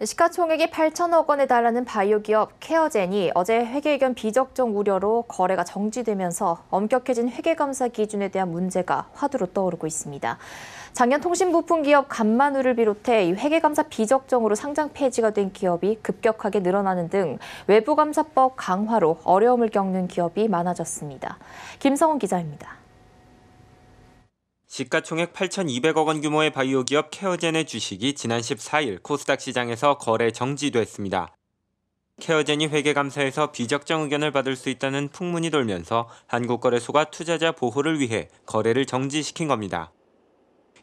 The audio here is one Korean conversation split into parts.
시가총액이 8천억 원에 달하는 바이오 기업 케어젠이 어제 회계 의견 비적정 우려로 거래가 정지되면서 엄격해진 회계감사 기준에 대한 문제가 화두로 떠오르고 있습니다. 작년 통신부품 기업 간만우를 비롯해 이 회계감사 비적정으로 상장 폐지가 된 기업이 급격하게 늘어나는 등 외부감사법 강화로 어려움을 겪는 기업이 많아졌습니다. 김성훈 기자입니다. 시가총액 8,200억 원 규모의 바이오 기업 케어젠의 주식이 지난 14일 코스닥 시장에서 거래 정지됐습니다. 케어젠이 회계감사에서 비적정 의견을 받을 수 있다는 풍문이 돌면서 한국거래소가 투자자 보호를 위해 거래를 정지시킨 겁니다.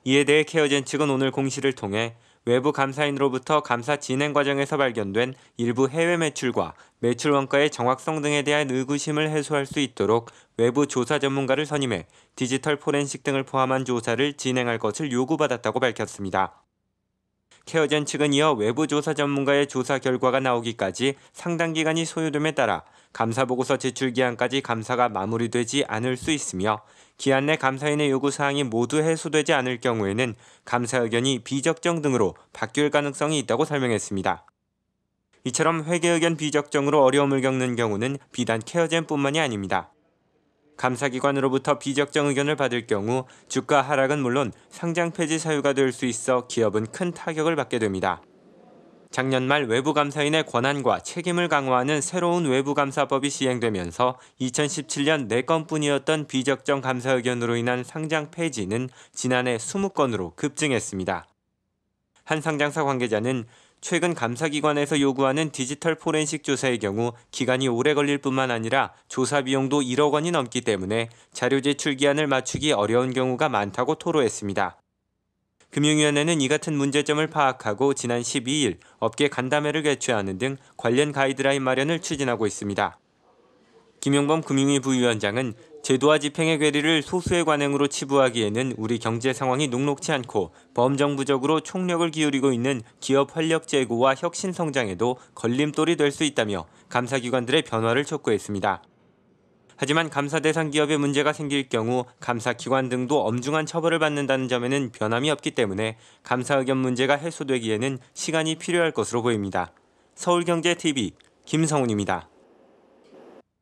이에 대해 케어젠 측은 오늘 공시를 통해 외부 감사인으로부터 감사 진행 과정에서 발견된 일부 해외 매출과 매출 원가의 정확성 등에 대한 의구심을 해소할 수 있도록 외부 조사 전문가를 선임해 디지털 포렌식 등을 포함한 조사를 진행할 것을 요구받았다고 밝혔습니다. 케어젠 측은 이어 외부 조사 전문가의 조사 결과가 나오기까지 상당 기간이 소요됨에 따라 감사보고서 제출 기한까지 감사가 마무리되지 않을 수 있으며 기한 내 감사인의 요구사항이 모두 해소되지 않을 경우에는 감사 의견이 비적정 등으로 바뀔 가능성이 있다고 설명했습니다. 이처럼 회계 의견 비적정으로 어려움을 겪는 경우는 비단 케어젠뿐만이 아닙니다. 감사기관으로부터 비적정 의견을 받을 경우 주가 하락은 물론 상장 폐지 사유가 될 수 있어 기업은 큰 타격을 받게 됩니다. 작년 말 외부감사인의 권한과 책임을 강화하는 새로운 외부감사법이 시행되면서 2017년 4건뿐이었던 비적정 감사 의견으로 인한 상장 폐지는 지난해 20건으로 급증했습니다. 한 상장사 관계자는 최근 감사기관에서 요구하는 디지털 포렌식 조사의 경우 기간이 오래 걸릴 뿐만 아니라 조사 비용도 1억 원이 넘기 때문에 자료 제출 기한을 맞추기 어려운 경우가 많다고 토로했습니다. 금융위원회는 이 같은 문제점을 파악하고 지난 12일 업계 간담회를 개최하는 등 관련 가이드라인 마련을 추진하고 있습니다. 김용범 금융위 부위원장은 제도와 집행의 괴리를 소수의 관행으로 치부하기에는 우리 경제 상황이 녹록치 않고 범정부적으로 총력을 기울이고 있는 기업 활력 제고와 혁신 성장에도 걸림돌이 될 수 있다며 감사기관들의 변화를 촉구했습니다. 하지만 감사 대상 기업에 문제가 생길 경우 감사기관 등도 엄중한 처벌을 받는다는 점에는 변함이 없기 때문에 감사 의견 문제가 해소되기에는 시간이 필요할 것으로 보입니다. 서울경제TV 김성훈입니다.